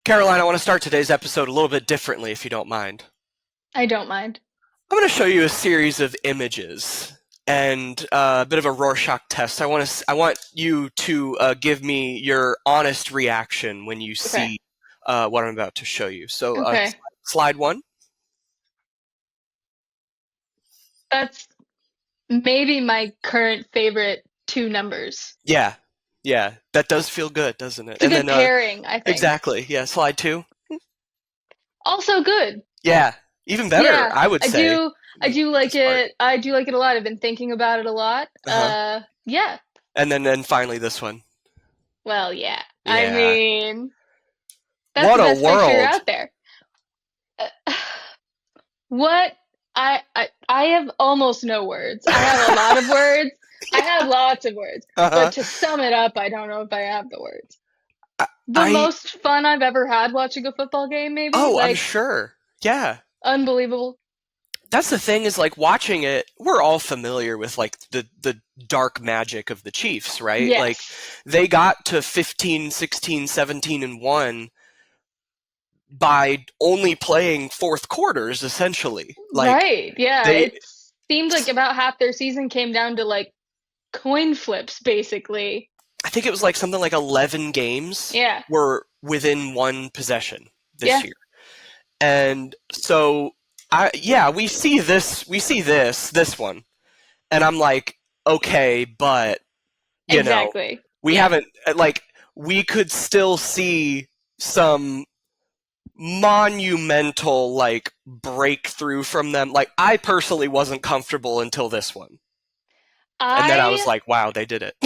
Caroline, I want to start today's episode a little bit differently, if you don't mind. I don't mind. I'm going to show you a series of images and a bit of a Rorschach test. I want you to give me your honest reaction when you Okay. see what I'm about to show you. So, Okay. slide one. That's maybe my current favorite two numbers. Yeah, yeah, that does feel good, doesn't it? It's a And good then, pairing, I think. exactly, yeah, slide two. Also good. Yeah, even better, Yeah, I would I say. do I do like This part. it. I do like it a lot. I've been thinking about it a lot. Uh-huh. Yeah. And then finally this one. Well, yeah. I Yeah. mean, that's What the a best picture world. out there. Uh, what I have almost no words. I have a lot of words. I have lots of words, Uh-huh. but to sum it up, I don't know if I have the words. I, The I most fun I've ever had watching a football game, maybe? Oh, I'm Like, sure. Yeah. unbelievable. That's the thing is like watching it, we're all familiar with like the dark magic of the Chiefs, right? Like Yes. they got to 15, 16, 17 and 1 by only playing fourth quarters essentially. Like Right. Yeah. they It seemed like about half their season came down to like coin flips, basically. I think it was like something like 11 games Yeah. were within one possession this Yeah. year. And so we see this one and I'm like, okay, but you know, Exactly. we Yeah. haven't like we could still see some monumental like breakthrough from them. Like I personally wasn't comfortable until this one. And then I was I like, wow, they did it.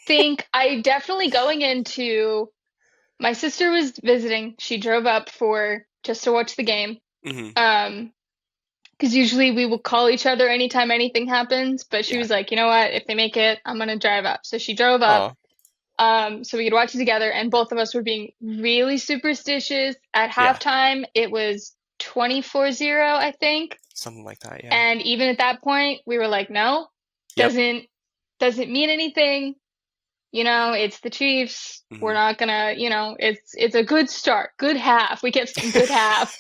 think I definitely going into my sister was visiting. She drove up for just to watch the game. Hmm. Um, because usually we will call each other anytime anything happens, but she Yeah. was like, you know what, if they make it, I'm gonna drive up. So she drove up, Oh, so we could watch it together, and both of us were being really superstitious. At yeah. halftime, it was 24-0, I think. Something like that, yeah. And even at that point, we were like, no, Yep. doesn't mean anything. It's the Chiefs. We're Hmm. not gonna, it's a good start, good half. We kept saying good half.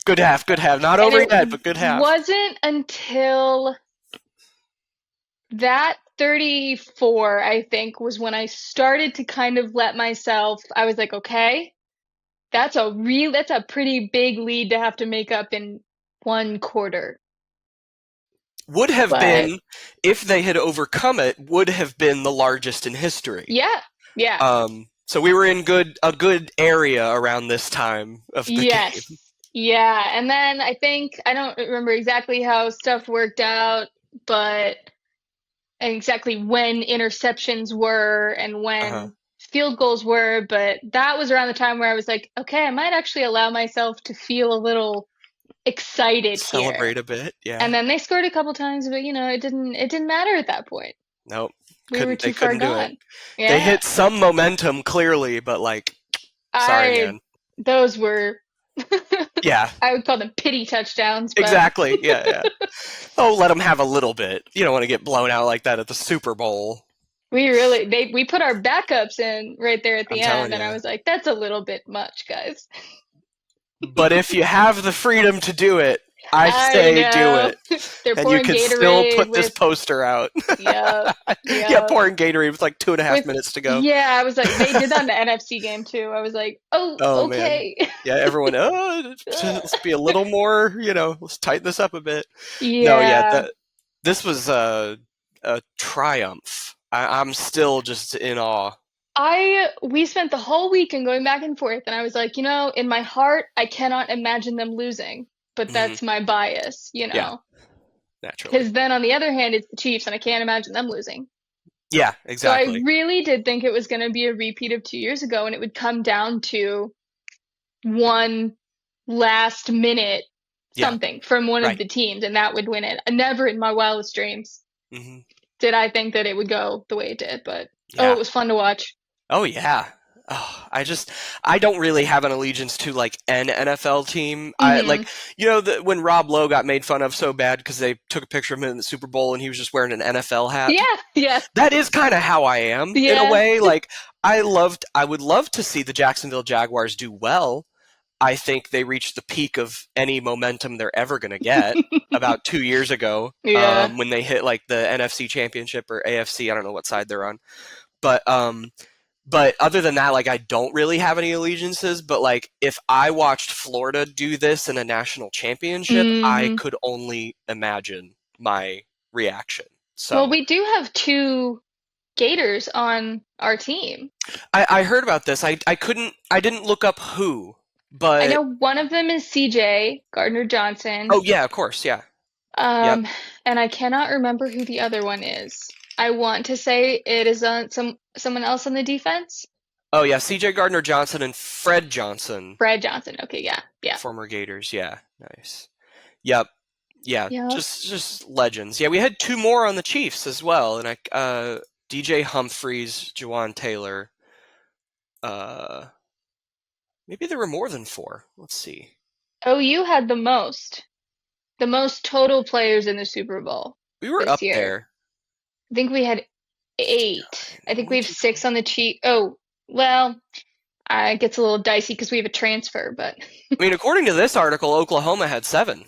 Good half, good half. Not And over it yet, but good half. wasn't until that 34, I think, was when I started to kind of let myself, I was like, okay, that's a pretty big lead to have to make up in one quarter. Would have But been, if they had overcome it, would have been the largest in history. yeah, yeah, So we were in a good area around this time of the yes, game. yeah. And then I think, I don't remember exactly how stuff worked out, but and exactly when interceptions were and Uh-huh. when field goals were, but that was around the time where I was like, okay, I might actually allow myself to feel a little excited here. Celebrate a bit, And yeah. then they scored a couple times, but it didn't matter at that point. Nope. We were They too far couldn't do it. gone. They Yeah. hit some momentum clearly, but like, sorry, I man. those were Yeah, I would call them pity touchdowns, but exactly. Yeah, yeah. Oh, let them have a little bit. You don't want to get blown out like that at the Super Bowl. we put our backups in right there at I'm the telling end, and I you. was like, that's a little bit much, guys. But if you have the freedom to do it, I I say do know. it. They're And you pouring can still Gatorade put this with, poster out. yep, Yeah, yep. pouring Gatorade with like 2.5 With, minutes to go. yeah, I was like, they did that in the NFC game too. I was like, oh, Oh man. okay. Yeah, everyone, let's be a little more, let's tighten this up a bit. No, yeah, Yeah. this was a triumph. I'm still just in awe. We spent the whole weekend going back and forth, and I was like, in my heart, I cannot imagine them losing, but Hmm. that's my bias, Yeah, naturally. because then on the other hand, it's the Chiefs, and I can't imagine them losing. Yeah, So I exactly. really did think it was going to be a repeat of 2 years ago, and it would come down to one last minute Yeah, something from one of right. the teams, and that would win it. Never in my wildest dreams Hmm. did I think that it would go the way it did, but oh, it Yeah. was fun to watch. Oh yeah. Oh, I don't really have an allegiance to like an NFL team. I like, Hmm. when Rob Lowe got made fun of so bad because they took a picture of him in the Super Bowl and he was just wearing an NFL hat. Yeah, yeah, That is kind of how I am in a yeah. way. Like, I would love to see the Jacksonville Jaguars do well. I think they reached the peak of any momentum they're ever going to get about 2 years ago, Yeah. when they hit like the NFC Championship or AFC. I don't know what side they're on, but other than that, like, I don't really have any allegiances. But like, if I watched Florida do this in a national championship, I Hmm. could only imagine my reaction. Well, So we do have two Gators on our team. I heard about this. I didn't look up who, I but know one of them is CJ Gardner Johnson. oh yeah, of course, yeah, yep. Um, and I cannot remember who the other one is. I want to say it is on someone else on the defense. Oh yeah, C.J. Gardner Johnson and Fred Johnson, Brad Johnson. Okay, yeah, yeah, former Gators. Yeah, nice. Yep. Yeah, yep. just legends. Yeah, we had two more on the Chiefs as well, and DJ Humphries, Jawan Taylor. Uh, Maybe there were more than four. Let's see. OU had the most total players in the Super Bowl We were this up year. there. I think we had eight. I think we One, have two, three. six on the Chief. Oh, well, it gets a little dicey because we have a transfer, but I mean, according to this article, Oklahoma had seven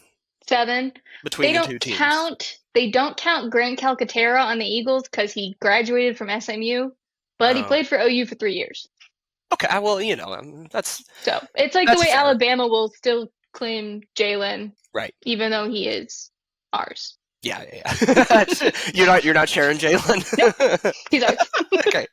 seven. between the two teams. They don't count Grant Calcaterra on the Eagles because he graduated from SMU, but he Oh, played for OU for 3 years. okay. Well, that's So it's like the that's way fair, Alabama will still claim Jalen, right? even though he is ours. Yeah, yeah. Yeah. You're not sharing Nope, Jalen. he's ours. Okay.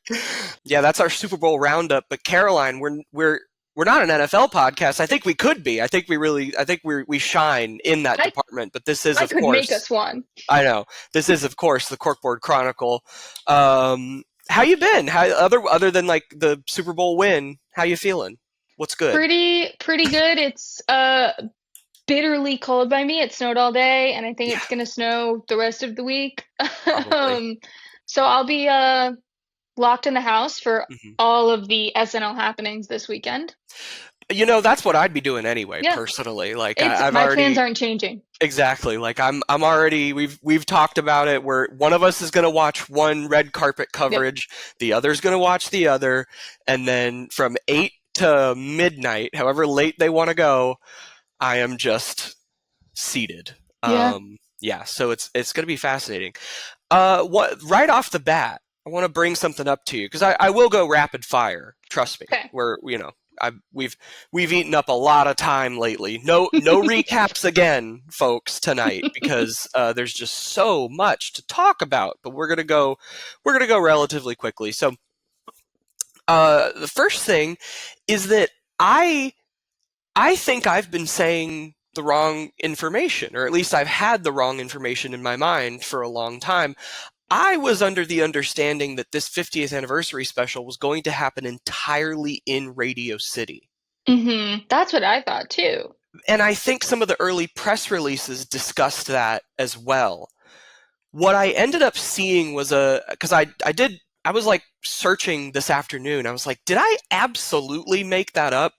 Yeah, that's our Super Bowl roundup. But Caroline, we're not an NFL podcast. I think we could be. I think we shine in that I department. But this is, I of could make course, us one. I know, this is, of course, the Corkboard Chronicle. How you been? How, other than like the Super Bowl win, how you feeling? What's good? Pretty good. It's bitterly cold by me. It snowed all day, and I think Yeah, it's gonna snow the rest of the week. probably. um, so I'll be locked in the house for Hmm. all of the SNL happenings this weekend. That's what I'd be doing anyway, Yeah, personally. Like, it's I've my plans already. aren't changing. Exactly. Like, I'm already, we've talked about it where one of us is going to watch one red carpet Yep. coverage, the other's going to watch the other, and then from 8 to midnight, however late they want to go, I am just seated. Yeah. Yeah, so it's going to be fascinating. What right off the bat, I want to bring something up to you because I will go rapid fire. Trust me. Okay. We've eaten up a lot of time lately. No recaps again, folks, tonight because there's just so much to talk about. But we're gonna go relatively quickly. So the first thing is that I think I've been saying the wrong information, or at least I've had the wrong information in my mind for a long time. I was under the understanding that this 50th anniversary special was going to happen entirely in Radio City. That's what I thought too. And I think some of the early press releases discussed that as well. What I ended up seeing was because I was like searching this afternoon. I was like, did I absolutely make that up?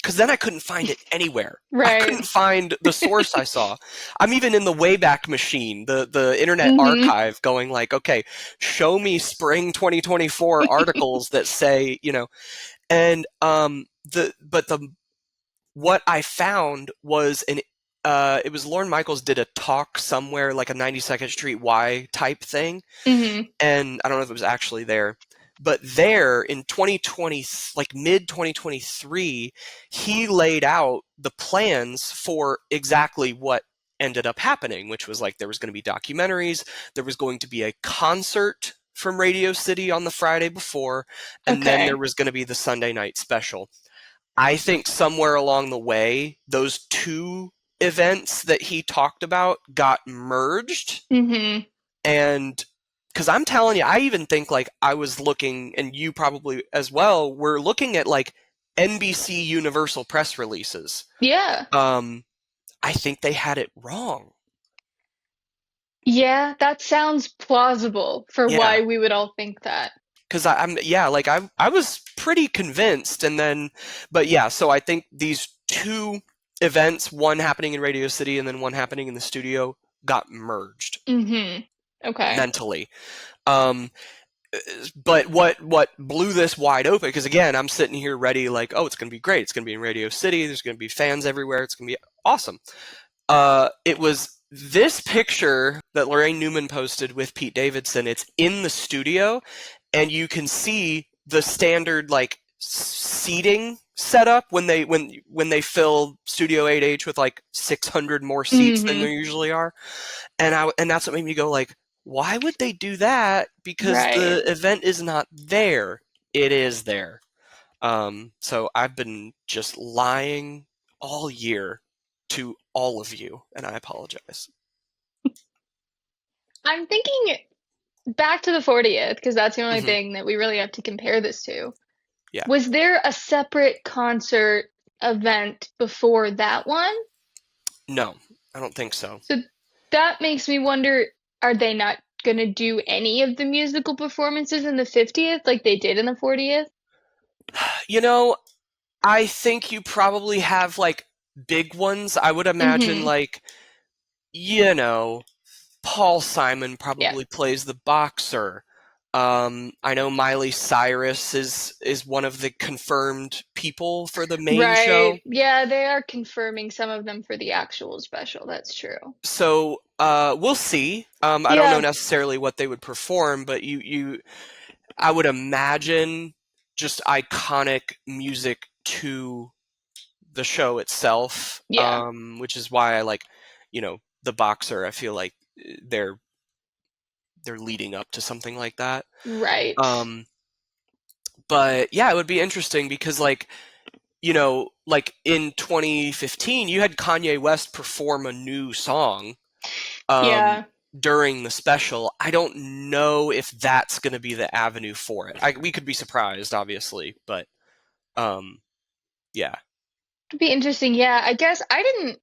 Because then I couldn't find it anywhere. I Right. couldn't find the source I saw. I'm even in the Wayback Machine, the Internet Hmm. Archive, going like, okay, show me spring 2024 articles that say, and the what I found was it was Lorne Michaels did a talk somewhere, like a 92nd Street Y type thing, Hmm. and I don't know if it was actually there, but there in 2020, like mid 2023, he laid out the plans for exactly what ended up happening, which was like there was going to be documentaries, there was going to be a concert from Radio City on the Friday before, and then there Okay. was going to be the Sunday night special. I think somewhere along the way, those two events that he talked about got merged, Hmm. and because I'm telling you, I even think like I was looking, and you probably as well, were looking at like NBC Universal press releases. Yeah. Um, I think they had it wrong. Yeah, that sounds plausible for Yeah, why we would all think that. because I'm yeah, like I was pretty convinced, and then, but yeah, so I think these two events, one happening in Radio City and then one happening in the studio, got merged Mm-hmm. Okay. mentally. Um, but what blew this wide open? Because again, I'm sitting here ready, like, oh, it's gonna be great. It's gonna be in Radio City. There's gonna be fans everywhere. It's gonna be awesome. It was this picture that Lorraine Newman posted with Pete Davidson. It's in the studio, and you can see the standard like seating setup when they fill Studio 8H with like 600 more seats than there Mm-hmm. usually are, and that's what made me go like, why would they do that? Because Right. the event is not there. It is there. So I've been just lying all year to all of you, and I apologize. I'm thinking back to the 40th, because that's the only Hmm. thing that we really have to compare this to. Yeah. Was there a separate concert event before that one? No, I don't think so. So that makes me wonder, are they not going to do any of the musical performances in the 50th like they did in the 40th? You know, I think you probably have like big ones. I would imagine Mm-hmm. like, you know, Paul Simon Yeah. probably plays the boxer. I know Miley Cyrus is one of the confirmed people for the main show. Right. Yeah, they are confirming some of them for the actual special. That's true. So we'll see. I don't know Yeah. necessarily what they would perform, but I would imagine just iconic music to the show itself, Yeah. which is why I like, the boxer. I feel like they're they're leading up to something like that. Right. Um, but yeah, it would be interesting because like in 2015, you had Kanye West perform a new song um, Yeah. during the special. I don't know if that's going to be the avenue for it. We could be surprised, obviously, but um, yeah. It'd be interesting. Yeah, I guess I didn't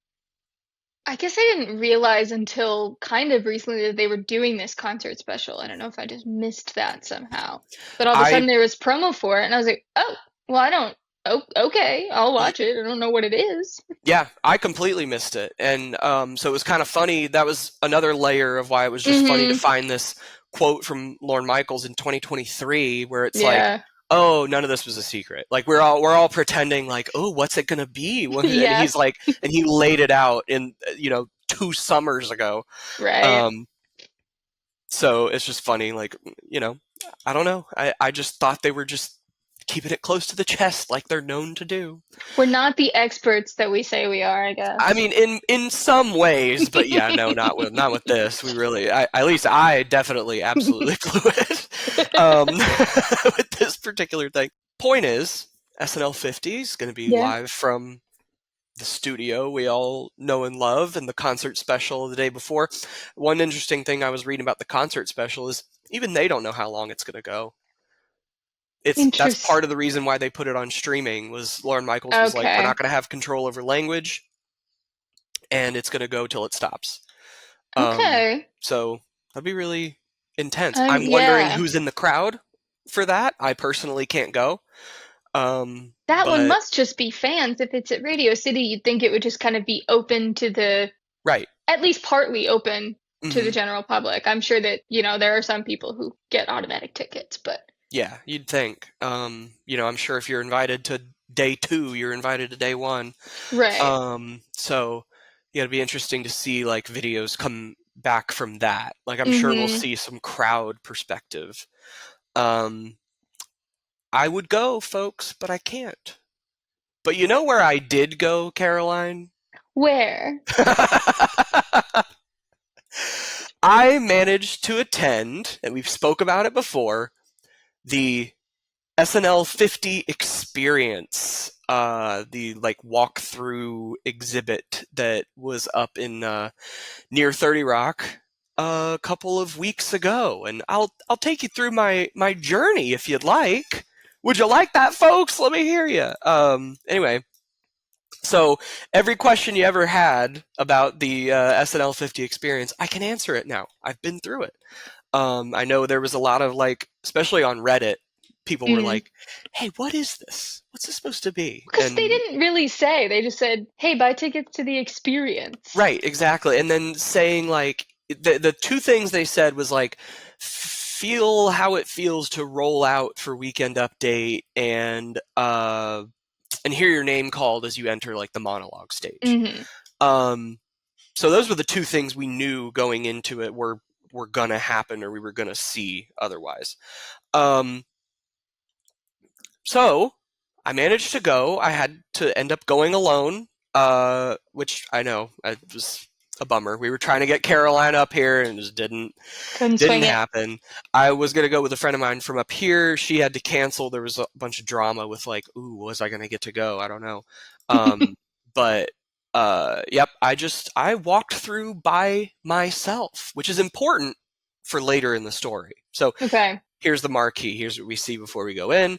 realize until kind of recently that they were doing this concert special. I don't know if I just missed that somehow. But all of a I sudden there was promo for it, and I was like, oh, well, I don't. Oh, okay, I'll y- watch it. I don't know what it is. yeah, I completely missed it, and so it was kind of funny. That was another layer of why it was just funny to Mm-hmm. find this quote from Lorne Michaels in 2023, where it's like, Yeah. "Oh, none of this was a secret." Like we're all pretending like, "Oh, what's it gonna be?" And Yeah. he's like, and he laid it out in 2 summers ago. Right. Um, so it's just funny, like, you know, I don't know. I just thought they were just keeping it close to the chest, like they're known to do. We're not the experts that we say we are, I I guess. mean, in some ways, but yeah, no, not with this. We really, at least I definitely, absolutely blew it with this particular thing. Point is, SNL50 is going to be Yeah. live from the studio we all know and love, and the concert special the day before. One interesting thing I was reading about the concert special is even they don't know how long it's going to go. That's Interest. part of the reason why they put it on streaming. Was Lorne Michaels was like, we're not Okay. going to have control over language, and it's going to go till it stops. Um, Okay. so that'd be really intense. I'm wondering Yeah. who's in the crowd for that. I personally can't go. That one But must just be fans. If it's at Radio City, you'd think it would just kind of be open to right. at least partly open to the Hmm. general public. I'm sure that, there are some people who get automatic tickets, but Yeah, you'd think. I'm sure if you're invited to day two, you're invited to day one. right. So yeah, it'd be interesting to see like videos come back from that. Like I'm sure we'll Mm-hmm. see some crowd perspective. Um, I would go, folks, but I can't. But you know where I did go, Caroline? Where? I managed to attend, and we've spoke about it before, the SNL50 Experience, the like walkthrough exhibit that was up in near 30 Rock a couple of weeks ago, and I'll take you through my journey if you'd like. Would you like that, folks? Let me hear you. Anyway, so every question you ever had about the SNL50 Experience, I can answer it now. I've been through it. I know there was a lot of like, especially on Reddit, people were Mm. like, "Hey, what is this? What's this supposed to be?" Because they And didn't really say. They just said, "Hey, buy tickets to the experience." right, exactly. And then saying like the two things they said was like feel how it feels to roll out for Weekend Update and hear your name called as you enter like the monologue stage. Hmm. Um, so those were the two things we knew going into it were gonna happen or we were gonna see otherwise. Um, so I managed to go. I had to end up going alone, which I know it was a bummer. We were trying to get Caroline up here and it just Couldn't didn't swing it. happen. I was gonna go with a friend of mine from up here. She had to cancel. There was a bunch of drama with like, ooh, was I gonna get to go? I don't know. Um, but yep, I walked through by myself, which is important for later in the story. So Okay. here's the marquee. Here's what we see before we go in.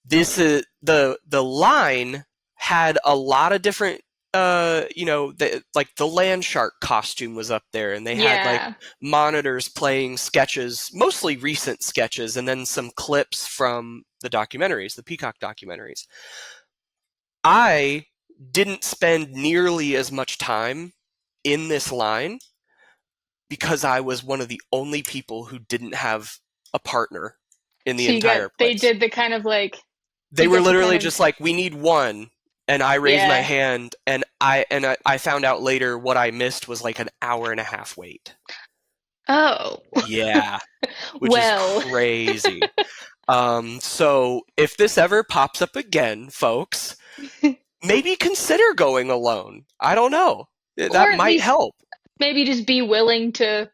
This is the line had a lot of different like the land shark costume was up there and they had like Yeah. monitors playing sketches, mostly recent sketches, and then some clips from the documentaries, the Peacock documentaries. I didn't spend nearly as much time in this line because I was one of the only people who didn't have a partner in the So you got entire they place. did the kind of like They you were get to kind literally of just like, we need one. And I raised my yeah. hand, and I found out later what I missed was like an hour and a half wait. Oh. Yeah, which is Well. crazy. So if this ever pops up again, folks, maybe consider going alone. I don't know. Or That at might least help maybe just be willing to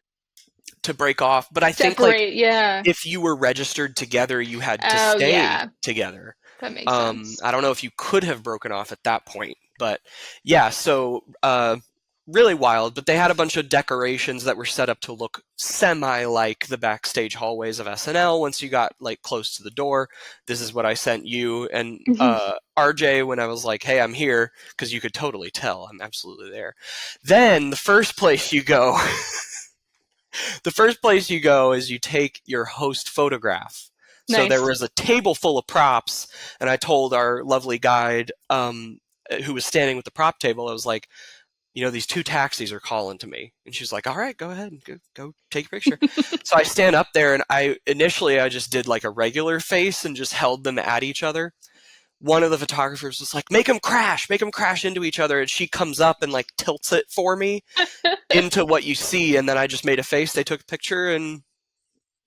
to break off. But I think like separate. Yeah. if you were registered together, you had to Oh stay yeah. together. That makes sense. I don't know if you could have broken off at that point, but yeah, so really wild. But they had a bunch of decorations that were set up to look semi like the backstage hallways of SNL once you got like close to the door. This is what I sent you and RJ when I was like, hey, I'm here, because you could totally tell I'm absolutely there. Then the first place you go the first place you go is you take your host photograph. So there Nice. was a table full of props, and I told our lovely guide, who was standing with the prop table, I was like, these two taxis are calling to me. And she's like, all right, go ahead and go take a picture. So I stand up there, and initially I just did like a regular face and just held them at each other. One of the photographers was like, make them crash into each other. And she comes up and like tilts it for me into what you see, and then I just made a face. They took a picture, and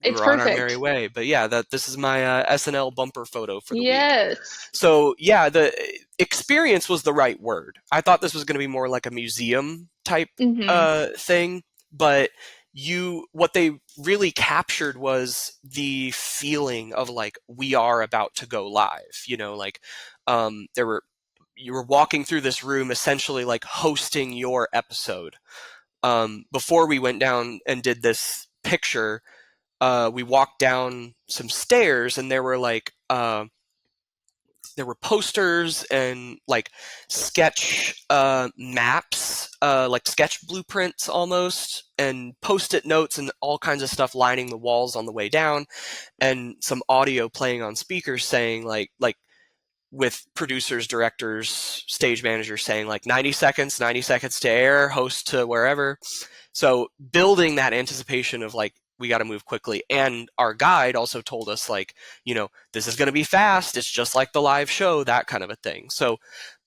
we It's were on our merry perfect. way. But yeah, this is my SNL bumper photo for the week. Yes. So yeah, the experience was the right word. I thought this was going to be more like a museum type Hmm. thing, but what they really captured was the feeling of like we are about to go live. Like you were walking through this room essentially like hosting your episode. Before we went down and did this picture, we walked down some stairs, and there were posters and like sketch maps, like sketch blueprints almost, and post-it notes and all kinds of stuff lining the walls on the way down, and some audio playing on speakers saying like with producers, directors, stage managers saying like 90 seconds to air, host to wherever. So building that anticipation of like, we got to move quickly. And our guide also told us like, this is going to be fast. It's just like the live show, that kind of a thing. So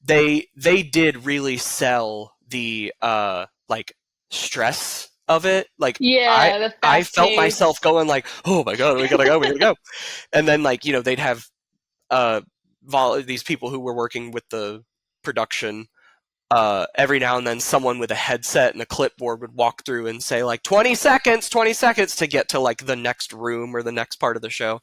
they did really sell the like stress of it. Like Yeah, the I fast felt myself pace. going like, oh my God, we gotta go, we gotta go. And then like, they'd have uh, these people who were working with the production, every now and then someone with a headset and a clipboard would walk through and say like 20 seconds to get to like the next room or the next part of the show.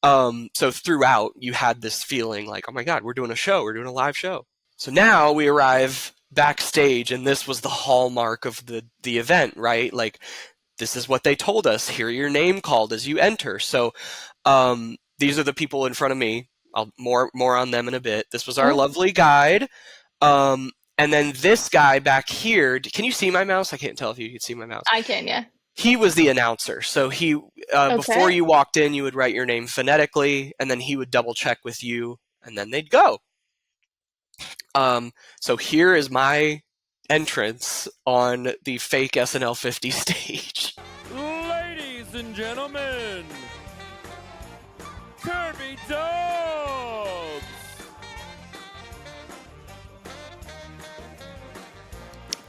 So throughout you had this feeling like, oh my God, we're doing a show, we're doing a live show. So now we arrive backstage, and this was the hallmark of the event, right? Like, this is what they told us, hear your name called as you enter. So these are the people in front of me. I'll more on them in a bit. This was our Oh, lovely guide. And then this guy back here, can you see my mouse? I can't tell if you can see my mouse. I can, yeah. He was the announcer. So he, before Okay. you walked in, you would write your name phonetically, and then he would double check with you, and then they'd go. So here is my entrance on the fake SNL50 stage. Ladies and gentlemen, Kirby Dubs!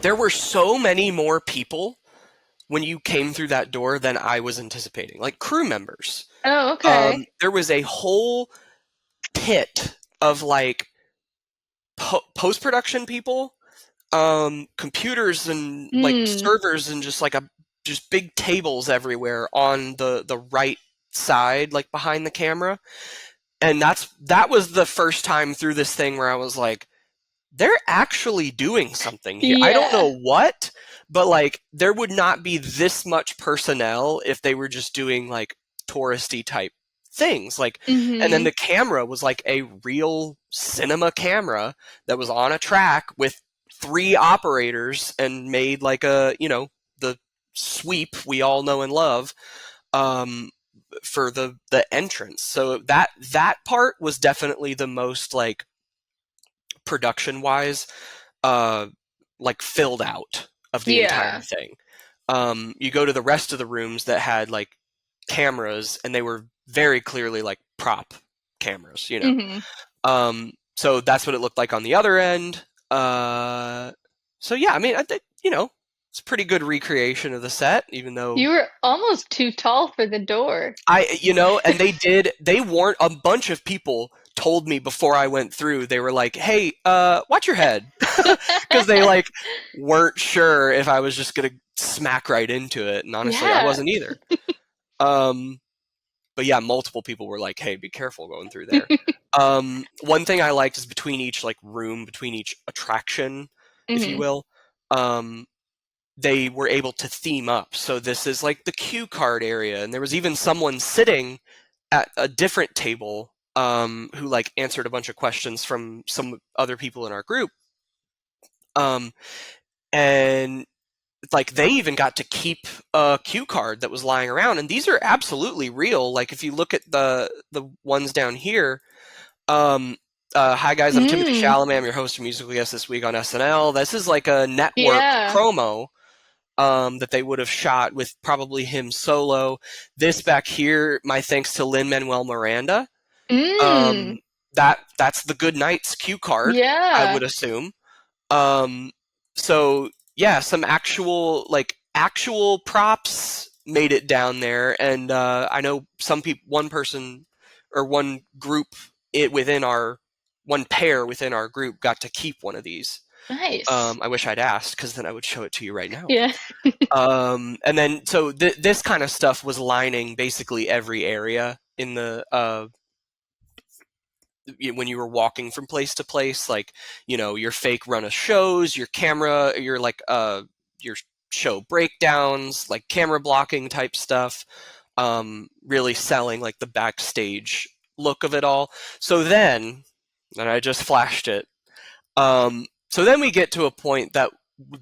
There were so many more people when you came through that door than I was anticipating, like crew members. Oh, okay. There was a whole pit of like post-production people, computers and like Hmm. servers, and just big tables everywhere on the right side, like behind the camera. And that was the first time through this thing where I was like, they're actually doing something here. I don't Yeah. know what, but like there would not be this much personnel if they were just doing like touristy type things. Like, and then Mm-hmm. the camera was like a real cinema camera that was on a track with 3 operators and made like the sweep we all know and love, um, for the entrance. So that part was definitely the most like production wise, uh, like filled out of the entire Yeah. thing. You go to the rest of the rooms that had like cameras, and they were very clearly like prop cameras, you know. Mm-hmm. So that's what it looked like on the other end. So yeah, I mean, I think, it's a pretty good recreation of the set, even though You were almost too tall for the door. and they warned a bunch of people told me before I went through, they were like, hey, watch your head. Because they like weren't sure if I was just going to smack right into it. And honestly, I Yeah. wasn't either. Um, but yeah, multiple people were like, hey, be careful going through there. One thing I liked is between each like room, between each attraction, if you Mm-hmm. will, um, they were able to theme up. So this is like the cue card area, and there was even someone sitting at a different table, who like answered a bunch of questions from some other people in our group. Um, and like they even got to keep a cue card that was lying around, and these are absolutely real. Like if you look at the ones down here, um, hi guys, I'm Timothy Mm. Chalamet. I'm your host and musical guest this week on SNL. This is like a network Yeah. promo, that they would have shot with probably him solo. This back here, my thanks to Lin-Manuel Miranda. Mm. Um, that's the Good Night's cue card, I Yeah. would assume. Um, so yeah, some actual props made it down there, and I know some people, one person or one group within our one pair within our group got to keep one of these. Nice. I wish I'd asked, because then I would show it to you right now. Yeah. And then so this kind of stuff was lining basically every area in the when you were walking from place to place, like, your fake run of shows, your camera, your like your show breakdowns, like camera blocking type stuff, really selling like the backstage look of it all. So then, and I just flashed it. So then we get to a point that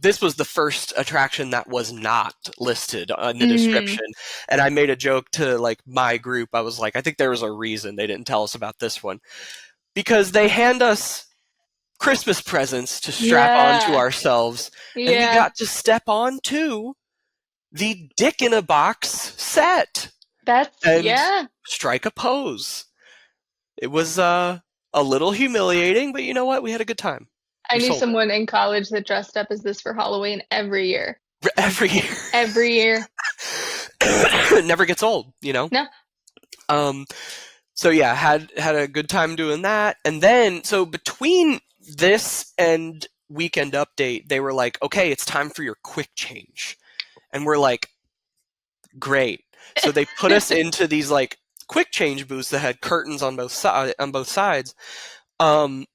this was the first attraction that was not listed in the Mm-hmm. description, and I made a joke to like my group. I was like, I think there was a reason they didn't tell us about this one, because they hand us Christmas presents to strap onto Yeah. ourselves, and we Yeah. got to step onto the Dick in a Box set That's and yeah. strike a pose. It was a little humiliating, but you know what? We had a good time. I We knew sold someone in college that dressed up as this for Halloween every year. it every year. Every year. It never gets old, you know. No. Um, so yeah, had a good time doing that, and then so between this and Weekend Update, they were like, "Okay, it's time for your quick change," and we're like, "Great!" So they put us into these like quick change booths that had curtains on both sides. Um,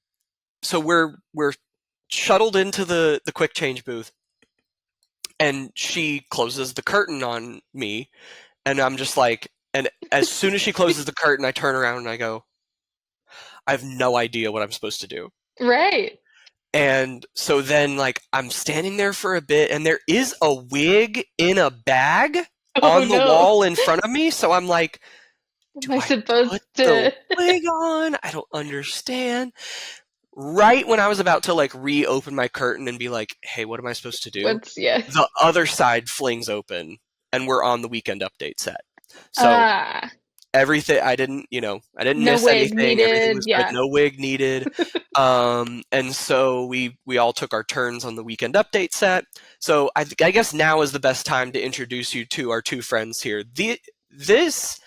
so we're shuttled into the quick change booth, and she closes the curtain on me, and I'm just like, and as soon as she closes the curtain, I turn around and I go, I have no idea what I'm supposed to do. Right. And so then, like, I'm standing there for a bit, and there is a wig in a bag Oh on the no. wall in front of me. So I'm like, do Am I I supposed put the to? wig on? I don't understand. Right when I was about to, like, reopen my curtain and be like, hey, what am I supposed to do? Yeah. The other side flings open, and we're on the Weekend Update set. So Ah, everything, I didn't no miss wig anything. Everything needed. was good. Yeah. No wig needed. And so we all took our turns on the Weekend Update set. So I guess now is the best time to introduce you to our two friends here. These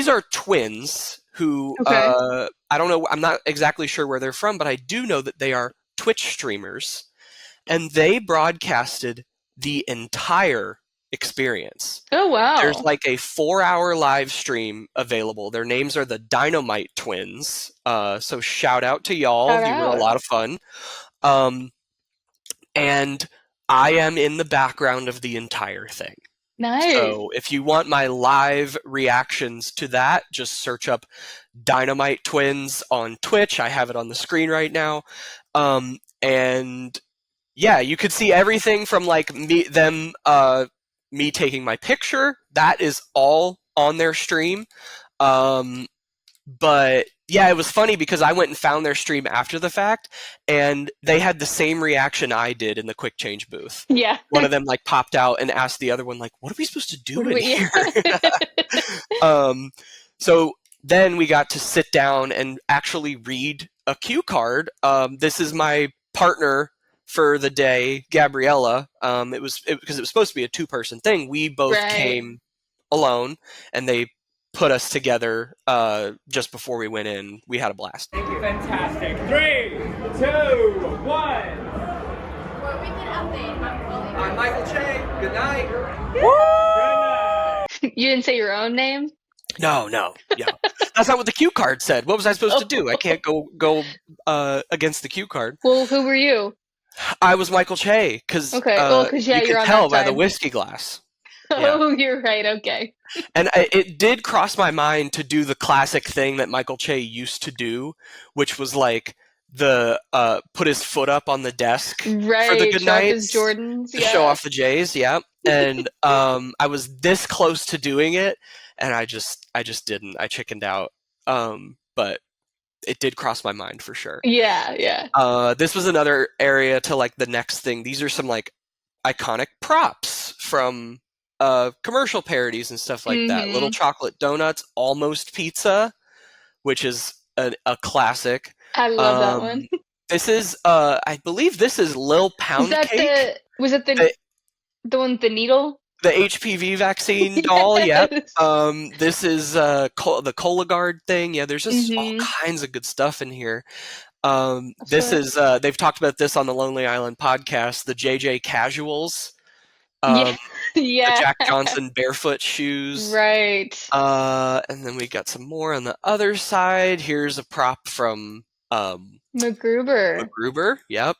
are twins who Okay. I don't know. I'm not exactly sure where they're from, but I do know that they are Twitch streamers, and they broadcasted the entire experience. Oh There's wow. like a 4-hour live stream available. Their names are the Dynamite Twins. So shout out to y'all. Shout You were a out. lot of fun. And I am in the background of the entire thing. Nice. So if you want my live reactions to that, just search up Dynamite Twins on Twitch. I have it on the screen right now. And yeah, you could see everything from like me taking my picture. That is all on their stream. But yeah, it was funny because I went and found their stream after the fact, and they had the same reaction I did in the quick change booth. Yeah. One of them like popped out and asked the other one like, "What are we supposed to do in here?" So then we got to sit down and actually read a cue card. This is my partner for the day, Gabriella. Because it was supposed to be a 2-person thing. We both Right. came alone, and they put us together just before we went in. We had a blast. Thank you. Fantastic. 3, 2, 1. I'm Michael Che. Good night. Good night. You didn't say your own name? No. Yeah, that's not what the cue card said. What was I supposed to do? I can't go against the cue card. Well, who were you? I was Michael Che because Okay. Oh, 'cause, yeah, you you're can on tell that by the side. whiskey glass. Yeah. Oh, you're right. Okay. And it did cross my mind to do the classic thing that Michael Che used to do, which was like the put his foot up on the desk for the Right. good Show off nights his Jordans. to Yeah. show off the J's. Yeah, and I was this close to doing it, and I just didn't. I chickened out. But it did cross my mind for sure. Yeah. This was another area to like the next thing. These are some like iconic props from commercial parodies and stuff like that. Little chocolate donuts, almost pizza, which is a classic. I love that one. This is I believe this is Lil Pound Cake. Was it the one with the needle? The HPV vaccine doll, yep. Yes. This is the Cologuard thing. Yeah, there's just all Mhm. kinds of good stuff in here. This is they've talked about this on the Lonely Island podcast. The JJ Casuals, Yeah. the Jack Johnson barefoot shoes, Right. and then we got some more on the other side. Here's a prop from MacGruber. MacGruber. Yep.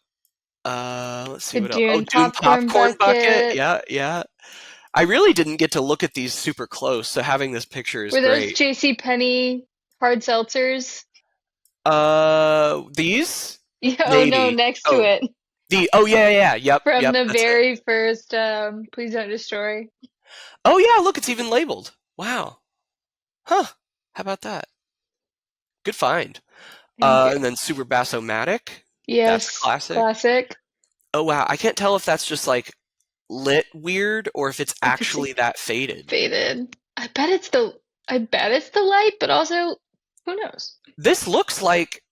Let's see The what else. Oh, Dune Dune popcorn Popcorn Bucket. bucket. Yeah. I really didn't get to look at these super close, so having this picture is Were those great. JCPenney hard seltzers? These? Yeah. Oh no, Maybe. next to it. Yep. From yep, the that's it. very first Please Don't Destroy. Oh yeah, look, it's even labeled. Wow. Huh. How about that? Good find. And then Super Bass-O-Matic. Yes. That's classic. Classic. Oh wow, I can't tell if that's just like lit weird or if it's actually that faded. Faded. I bet it's the light, but also who knows? This looks like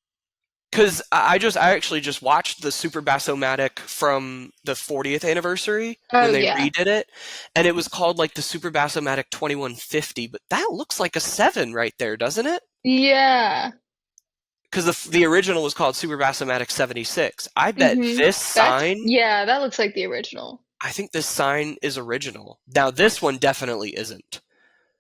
because I actually just watched the Super Bass-O-Matic from the 40th anniversary when they redid it, and it was called like the Super Bass-O-Matic 2150, but that looks like a 7 right there, doesn't it? Yeah. Because the original was called Super Bass-O-Matic 76. I bet this sign. Yeah, that looks like the original. I think this sign is original. Now this one definitely isn't.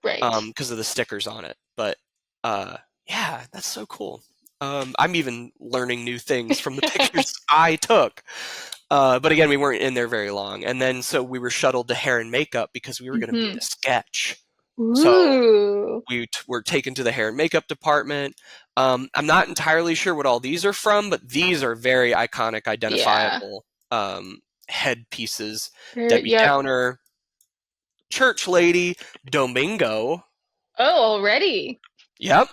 Right. Because of the stickers on it, but yeah, that's so cool. I'm even learning new things from the pictures I took. But again, we weren't in there very long. And then so we were shuttled to hair and makeup because we were going to be in a sketch So Ooh. we were taken to the hair and makeup department. I'm not entirely sure what all these are from, but these are very iconic, Yeah. identifiable headpieces. Very, Debbie yep. Downer, Church Lady, Domingo. Oh, already. Yep.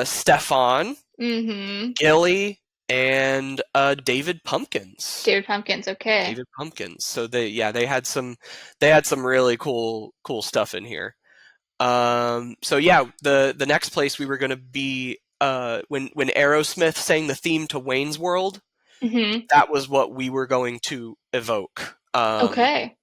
Stefan, Mm-hmm. Gilly, and David Pumpkins. David Pumpkins, okay. David Pumpkins. So they had some really cool stuff in here. So yeah, the next place we were going to be when Aerosmith sang the theme to Wayne's World, Mm-hmm. that was what we were going to evoke. Okay.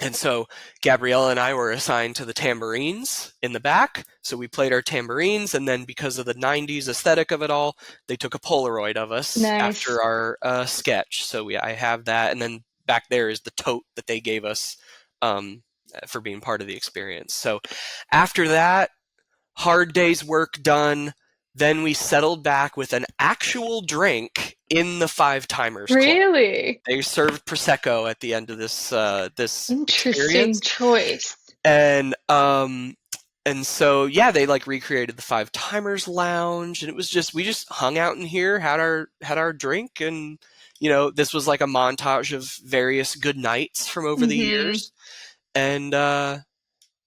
And so Gabriella and I were assigned to the tambourines in the back. So we played our tambourines, and then because of the 90s aesthetic of it all, they took a Polaroid of us Nice. after our sketch. So I have that. And then back there is the tote that they gave us for being part of the experience. So after that, hard day's work done. Then we settled back with an actual drink in the Five Timers Club. Really? They served prosecco at the end of this Interesting experience, choice. and so yeah, they like recreated the Five Timers Lounge, and it was just we just hung out in here, had our drink, and this was like a montage of various good nights from over the Mm-hmm. years, and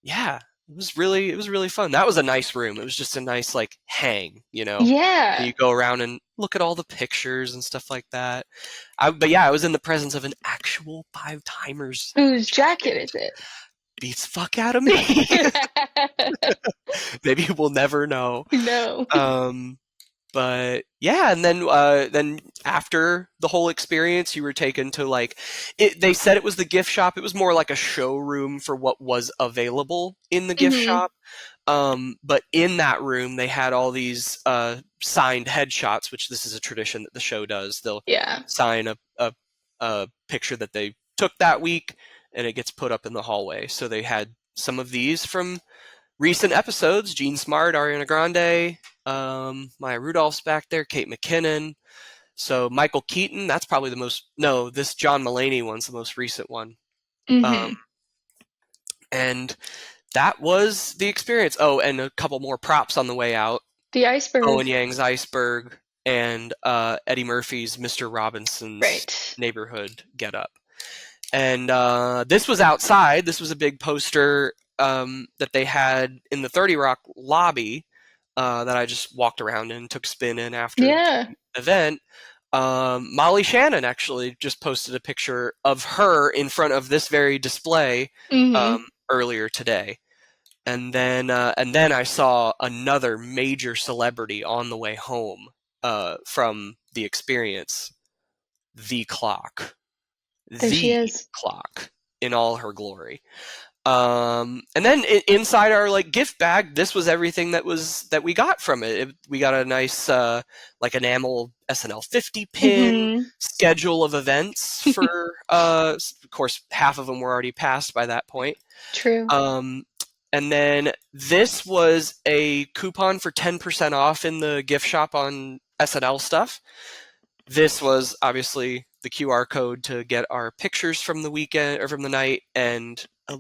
yeah, it was really fun. That was a nice room. It was just a nice like hang, and Yeah. you go around and look at all the pictures and stuff like that. But yeah, I was in the presence of an actual Five Timers. Whose jacket is it? Beats the fuck out of me. Maybe we'll never know. No. But yeah, and then after the whole experience, you were taken to like they said it was the gift shop. It was more like a showroom for what was available in the gift Mm-hmm. shop. But in that room, they had all these signed headshots, which this is a tradition that the show does. They'll Yeah. sign a picture that they took that week, and it gets put up in the hallway. So they had some of these from recent episodes: Gene Smart, Ariana Grande, Maya Rudolph's back there, Kate McKinnon. So Michael Keaton, that's probably the most. No, this John Mulaney one's the most recent one. Mm-hmm. And that was the experience. Oh, and a couple more props on the way out. The iceberg. Owen Yang's iceberg and Eddie Murphy's Mr. Robinson's Right. neighborhood getup. And this was outside. This was a big poster that they had in the 30 Rock lobby that I just walked around and took a spin in after Yeah. the event. Molly Shannon actually just posted a picture of her in front of this very display Mm-hmm. earlier today. And then I saw another major celebrity on the way home from the experience, the Clock. There she The is. Clock in all her glory. And then inside our like gift bag, this was everything that we got from it. We got a nice like enamel SNL50 pin, Mm-hmm. schedule of events for of course half of them were already passed by that point. True. And then this was a coupon for 10% off in the gift shop on SNL stuff. This was obviously the QR code to get our pictures from the weekend or from the night, and a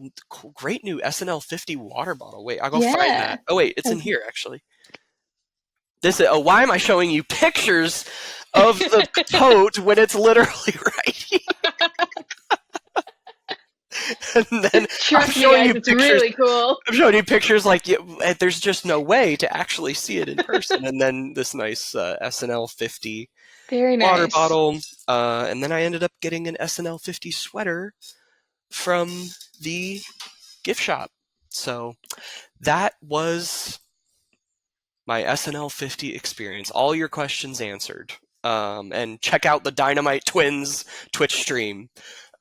great new SNL50 water bottle. Wait, I'll go find that. Oh wait, it's in here actually. Why am I showing you pictures of the tote when it's literally right here? And then Trust me, guys, it's really cool. I'm showing you pictures like there's just no way to actually see it in person. And then this nice SNL50 Very nice. water bottle. And then I ended up getting an SNL50 sweater from the gift shop. So that was my SNL50 experience. All your questions answered. And check out the Dynamite Twins Twitch stream.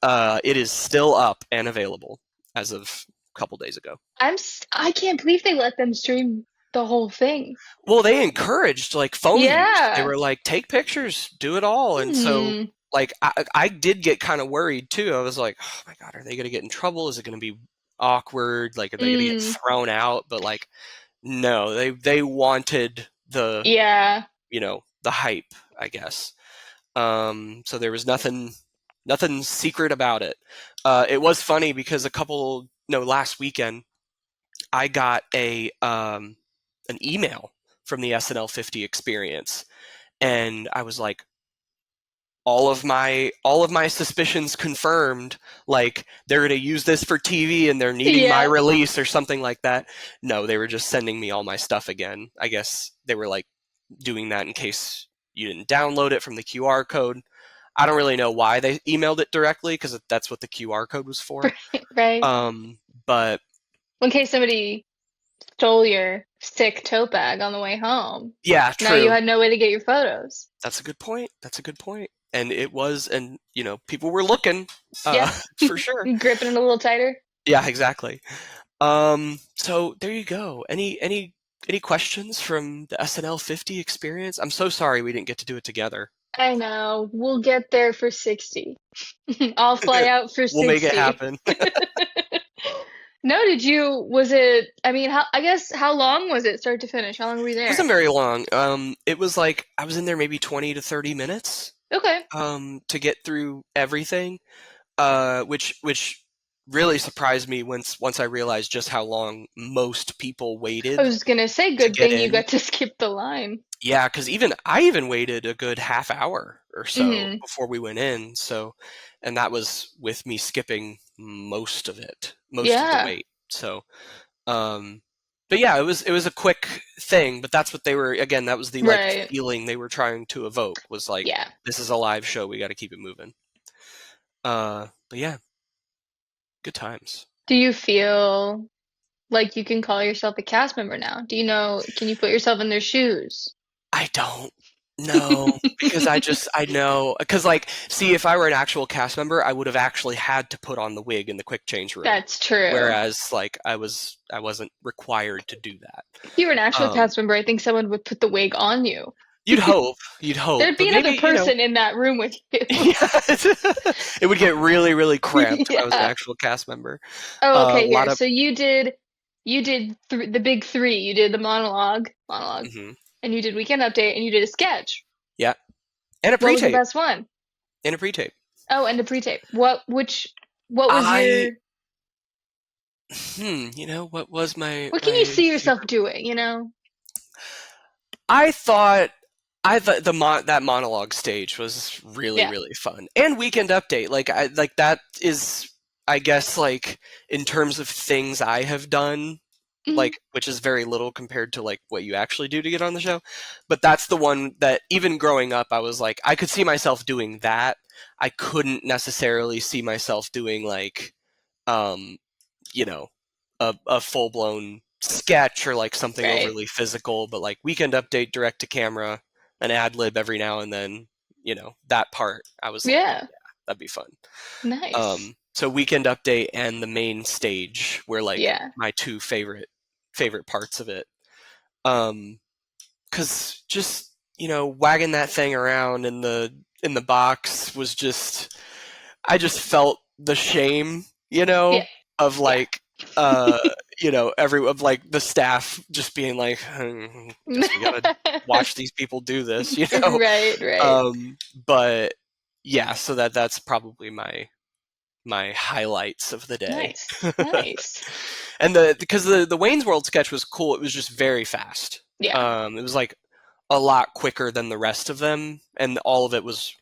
It is still up and available as of a couple days ago. I can't believe they let them stream the whole thing. Well, they encouraged like phone use. Yeah. They were like, take pictures, do it all. And so like I did get kind of worried too. I was like, oh my God, are they going to get in trouble? Is it going to be awkward? Like, are they going to get thrown out? But like, no, they wanted the the hype, I guess. So there was nothing secret about it. It was funny because last weekend I got an email from the SNL50 Experience, and I was like, all of my suspicions confirmed. Like, they're going to use this for TV and they're needing my Yeah. release or something like that. No, they were just sending me all my stuff again. I guess they were like doing that in case you didn't download it from the QR code. I don't really know why they emailed it directly, because that's what the QR code was for. Right. But In case somebody stole your sick tote bag on the way home. yeah, Now you true. had no way to get your photos. That's a good point. And it was, and people were looking, Yeah. for sure. Gripping it a little tighter. Yeah, exactly. So there you go. Any questions from the SNL50 Experience? I'm so sorry we didn't get to do it together. I know. We'll get there for 60. I'll fly out for We'll make it 60. happen. No, how long was it start to finish? How long were we It there? wasn't very long. It was like I was in there maybe 20 to 30 minutes. Okay. To get through everything, which really surprised me once I realized just how long most people waited. I was gonna say, to good get thing you in. got to skip the line. Yeah, because I waited a good half hour or so Mhm. before we went in. So, and that was with me skipping most of it, most of Yeah. the wait. So, but yeah, it was a quick thing. But that's what they were. Again, that was the Right. feeling they were trying to evoke. Was like, Yeah. this is a live show. We got to keep it moving. But yeah, good times. Do you feel like you can call yourself a cast member now? Can you put yourself in their shoes? I don't know, because I know, because see, if I were an actual cast member, I would have actually had to put on the wig in the quick change room. That's true. Whereas I wasn't required to do that. If you were an actual cast member, I think someone would put the wig on you. You'd hope. There'd be but another maybe, person in that room with you. It would get really, really cramped if I was an Yeah. actual cast member. Oh, okay, A lot here. of So you did the big three. You did the monologue, Mhm. and you did Weekend Update, and you did a sketch. Yeah, and a What was the pre-tape. best one? And a pre-tape. Oh, and a pre-tape. What was your? What was my? What can you see yourself doing? I thought that monologue stage was really, Yeah. really fun. And Weekend Update, that is, I guess, in terms of things I have done, Mhm. which is very little compared to what you actually do to get on the show. But that's the one that, even growing up, I was like, I could see myself doing that. I couldn't necessarily see myself doing a full-blown sketch or something Right. overly physical. But Weekend Update, direct to camera, an ad lib every now and then, that part, I was like, Yeah. that'd be fun. Nice. So Weekend Update and the main stage were Yeah. my two favorite parts of it. Because just wagging that thing around in the box was just, I just felt the shame, of the staff just being like, guess we gotta watch these people do this, Right. But yeah, so that's probably my highlights of the day. Nice. And because the Wayne's World sketch was cool, it was just very fast. Yeah. It was a lot quicker than the rest of them, and all of it was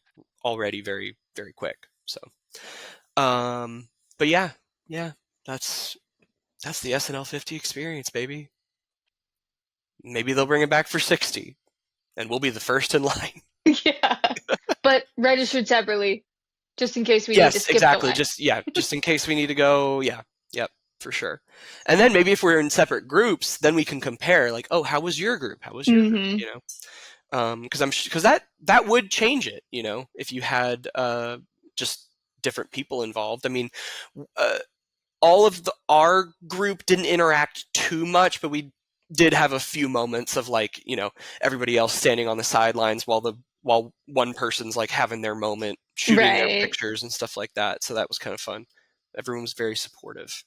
already very, very quick. So, but yeah, that's the SNL50 Experience, baby. Maybe they'll bring it back for 60, and we'll be the first in line. Yeah. But registered separately, just in case we need to Yes, skip exactly. the line. Just in case we need to go. Yeah, yep, for sure. And then maybe if we're in separate groups, then we can compare. Oh, how was your group? How was your group? Because that would change it. If you had just different people involved. I mean, all of our group didn't interact too much, but we did have a few moments of everybody else standing on the sidelines while one person's having their moment, shooting their pictures and stuff like that. So that was kind of fun. Everyone was very supportive.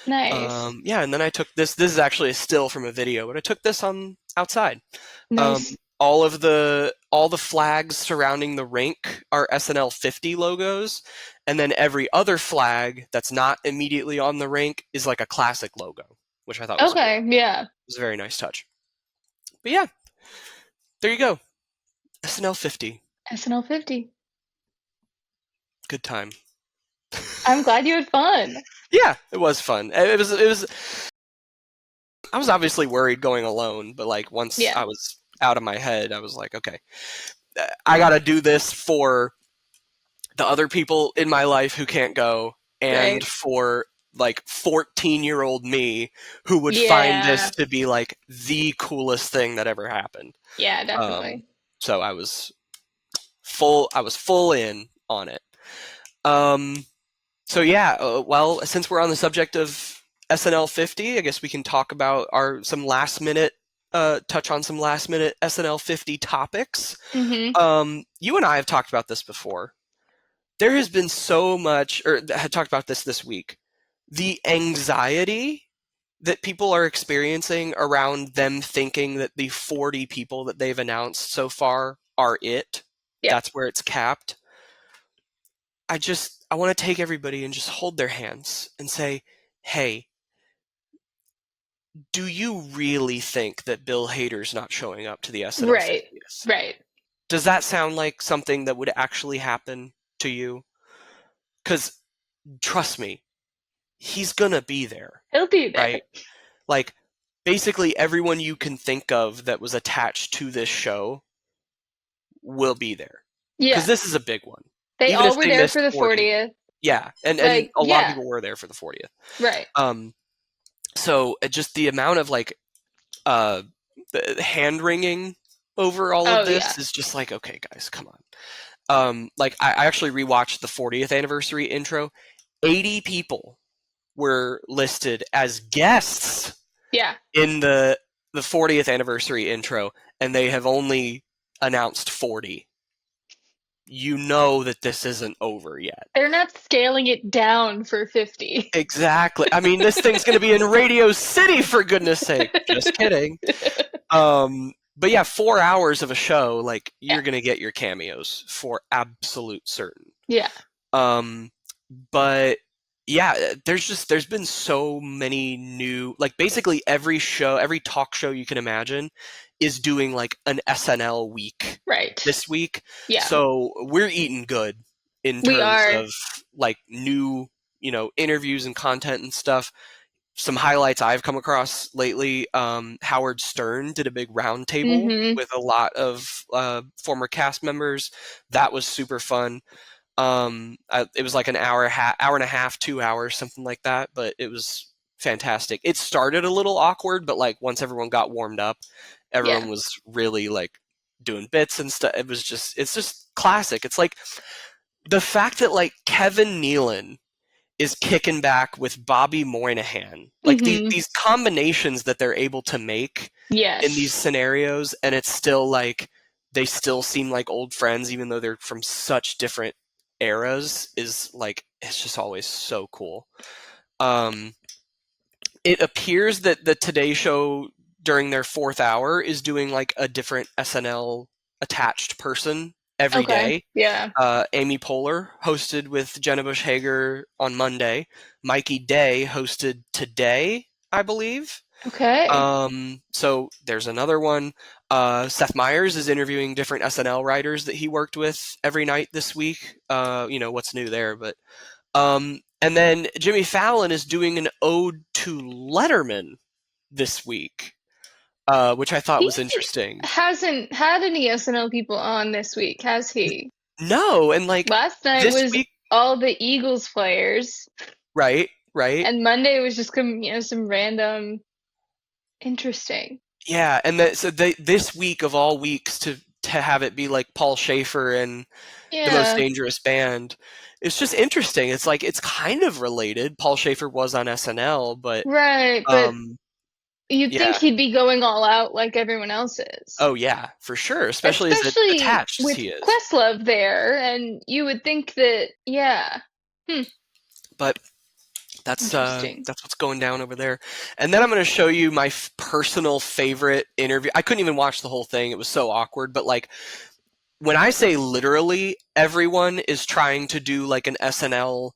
Nice. Yeah, and then I took this. This is actually a still from a video, but I took this on outside. Nice. All the flags surrounding the rink are SNL50 logos, and then every other flag that's not immediately on the rink is a classic logo. which I thought was cool. Okay, yeah. It was a very nice touch. But yeah, there you go. SNL50. SNL50. Good time. I'm glad you had fun. Yeah, it was fun. It was. I was obviously worried going alone, but like once I was out of my head, I was like, okay, I got to do this for the other people in my life who can't go, and for like 14-year-old me who would find this to be like the coolest thing that ever happened. Yeah, definitely. So I was full in on it. So yeah, well, since we're on the subject of SNL50, I guess we can talk about some last minute touch on some last minute SNL50 topics. Mm-hmm. You and I have talked about this before. There has been so much, or had talked about this week, the anxiety that people are experiencing around them thinking that the 40 people that they've announced so far are it. Yeah. That's where it's capped. I want to take everybody and just hold their hands and say, hey, do you really think that Bill Hader's not showing up to the SNL 50th? Right. Does that sound like something that would actually happen to you? Because trust me, he's gonna be there. He'll be there. Right? Like, basically everyone you can think of that was attached to this show will be there. Yeah. Because this is a big one. They all were there for the 40th. Yeah, and a lot of people were there for the 40th. Right. So just the amount of like the hand wringing over all of this is just like, okay, guys, come on. Like I actually rewatched the 40th anniversary intro. 80 people were listed as guests. Yeah. In the 40th anniversary intro, and they have only announced 40. You know that this isn't over yet. They're not scaling it down for 50. Exactly. I mean, this thing's going to be in Radio City, for goodness sake. Just kidding. But yeah, 4 hours of a show, like, you're going to get your cameos for absolute certain. Yeah. But yeah, there's been so many new, like, basically every talk show you can imagine is doing like an SNL week this week. Yeah. So we're eating good in terms of like new, interviews and content and stuff. Some highlights I've come across lately. Howard Stern did a big roundtable with a lot of former cast members. That was super fun. It was like an hour and a half, 2 hours, something like that, but it was fantastic. It started a little awkward, but like once everyone got warmed up, everyone was really like doing bits and stuff. It's just classic. It's like the fact that like Kevin Nealon is kicking back with Bobby Moynihan, like these combinations that they're able to make in these scenarios, and it's still like they still seem like old friends even though they're from such different eras, is like, it's just always so cool. It appears that the Today Show during their 4th hour is doing like a different SNL attached person every day. Yeah. Amy Poehler hosted with Jenna Bush Hager on Monday. Mikey Day hosted today, I believe. Okay. So there's another one. Seth Meyers is interviewing different SNL writers that he worked with every night this week. What's new there, but and then Jimmy Fallon is doing an ode to Letterman this week, which I thought was interesting. Hasn't had any SNL people on this week, has he? No, and like last night was all the Eagles players. Right. And Monday was just some random. Interesting. Yeah, and this week of all weeks to have it be like Paul Schaefer and the Most Dangerous Band, it's just interesting. It's like it's kind of related. Paul Schaefer was on SNL, but but you'd think he'd be going all out like everyone else is. Oh yeah, for sure, especially as attached with as he is. Questlove there, and you would think that But that's what's going down over there. And then I'm going to show you my personal favorite interview. I couldn't even watch the whole thing. It was so awkward. But like, when I say literally everyone is trying to do like an SNL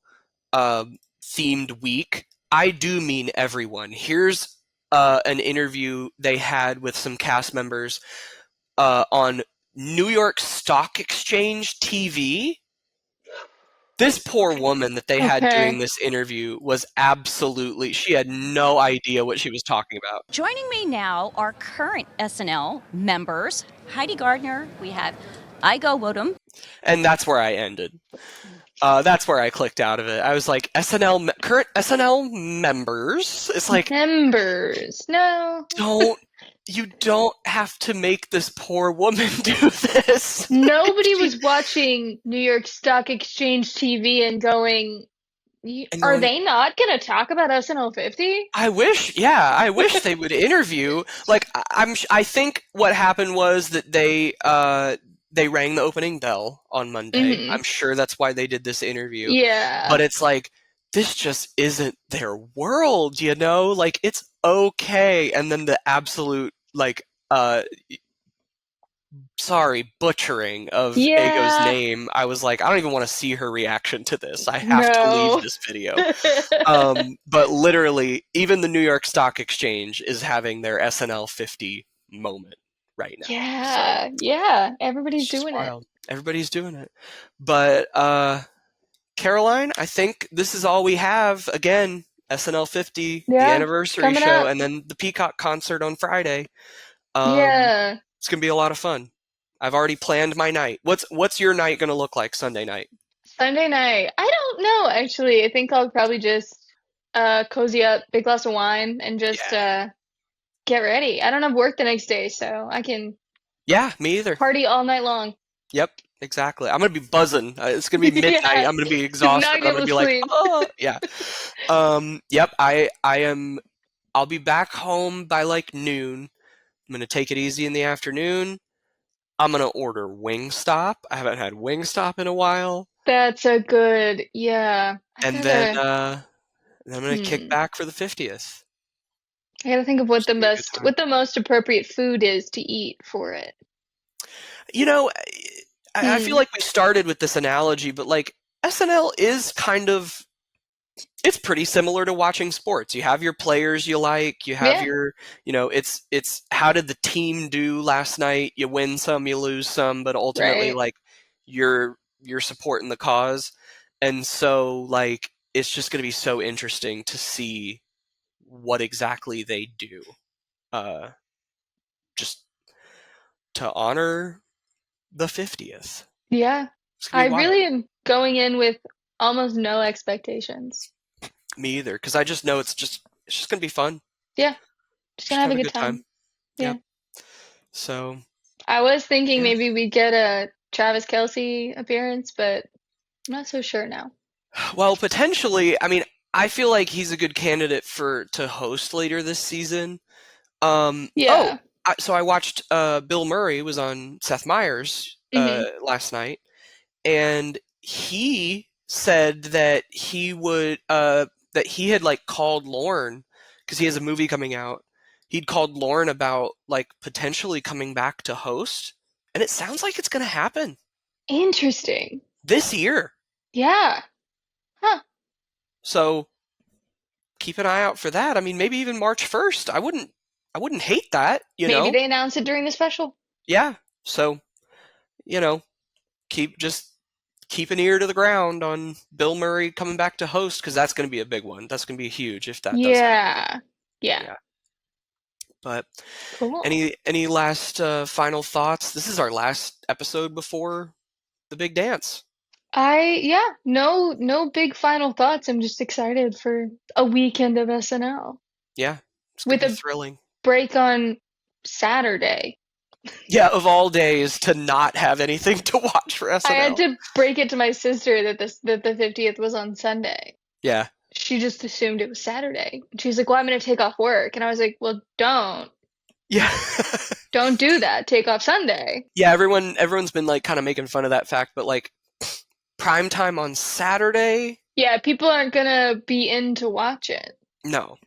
themed week, I do mean everyone. Here's an interview they had with some cast members on New York Stock Exchange TV. This poor woman that they had doing Okay. this interview was absolutely, she had no idea what she was talking about. Joining me now are current SNL members, Heidi Gardner, we have Igo Wodum. And that's where I ended. That's where I clicked out of it. I was like, current SNL members? It's like, Members. No. you don't have to make this poor woman do this. Nobody was watching New York Stock Exchange TV and going, are they not going to talk about SNL50? I wish they would interview. Like, I think what happened was that they rang the opening bell on Monday. Mhm. I'm sure that's why they did this interview. Yeah. But it's like, this just isn't their world, you know? Like, it's okay. And then the absolute, like, butchering of Ago's name. I was like, I don't even want to see her reaction to this. I have to leave this video. But literally, even the New York Stock Exchange is having their SNL50 moment right now. Yeah, yeah. Everybody's doing it. Everybody's doing it. But Caroline, I think this is all we have. Again, SNL50, the anniversary show, and then the Peacock concert on Friday. Yeah. It's gonna be a lot of fun. I've already planned my night. What's your night gonna look like Sunday night? Sunday night. I don't know, actually. I think I'll probably just cozy up, big glass of wine, and just get ready. I don't have work the next day, so I can me either. Party all night long. Yep, exactly. I'm gonna be buzzing. It's gonna be midnight. I'm gonna be exhausted. I'm gonna be like, oh, yeah. Yep. I'll be back home by like noon. I'm gonna take it easy in the afternoon. I'm gonna order Wingstop. I haven't had Wingstop in a while. That's a good, yeah. Then I'm gonna kick back for the 50th. I gotta think of what the most appropriate food is to eat for it. You know, I feel like we started with this analogy, but like SNL is kind of, it's pretty similar to watching sports. You have your players you like, you have your, it's how did the team do last night? You win some, you lose some, but ultimately like you're supporting the cause. And so like it's just going to be so interesting to see what exactly they do. Just to honor the 50th. Yeah. I really am going in with almost no expectations. Me either, because I just know it's just gonna be fun. Yeah, just gonna have a good time. Yeah. So. I was thinking maybe we'd get a Travis Kelce appearance, but I'm not so sure now. Well, potentially. I mean, I feel like he's a good candidate to host later this season. Yeah. So I watched Bill Murray was on Seth Meyers last night, and he said that he would that he had like called Lorne because he has a movie coming out. He'd called Lorne about like potentially coming back to host, and it sounds like it's going to happen. Interesting. This year. Yeah. Huh. So keep an eye out for that. I mean, maybe even March 1st. I wouldn't hate that, you know. Maybe they announce it during the special. Yeah. So, keep an ear to the ground on Bill Murray coming back to host, because that's going to be a big one. That's going to be huge if that does happen. Yeah. But cool. Any last final thoughts? This is our last episode before the big dance. No big final thoughts. I'm just excited for a weekend of SNL. Yeah, it's gonna be thrilling. Break on Saturday. Yeah, of all days to not have anything to watch for SNL. I had to break it to my sister that the 50th was on Sunday. Yeah. She just assumed it was Saturday. She's like, well, I'm going to take off work. And I was like, well, don't. Yeah. Don't do that. Take off Sunday. Yeah, everyone's been like kind of making fun of that fact, but like prime time on Saturday? Yeah, people aren't going to be in to watch it. No.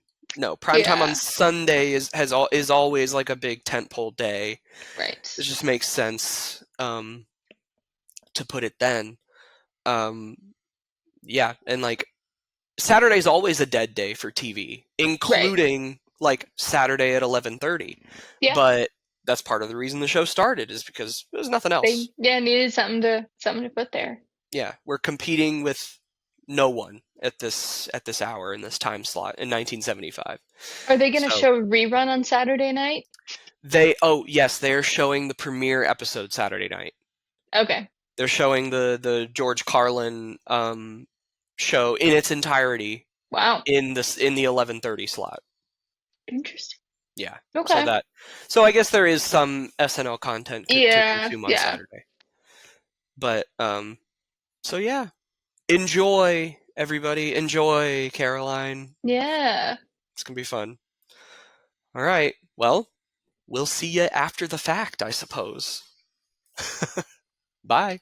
Prime time on Sunday is always like a big tentpole day. Right. It just makes sense to put it then. Yeah, and like Saturday's always a dead day for TV, including like Saturday at 11:30. Yeah. But that's part of the reason the show started, is because there's nothing else. They needed something to put there. Yeah, we're competing with no one at this hour in this time slot in 1975. Are they going to So show a rerun on Saturday night? yes, they are showing the premiere episode Saturday night. Okay. They're showing the George Carlin show in its entirety. Wow. In the 11:30 slot. Interesting. Yeah. Okay. So I guess there is some SNL content to consume on Yeah. Saturday. But so yeah. Enjoy, everybody. Enjoy, Caroline. Yeah. It's gonna be fun. All right. Well, we'll see you after the fact, I suppose. Bye.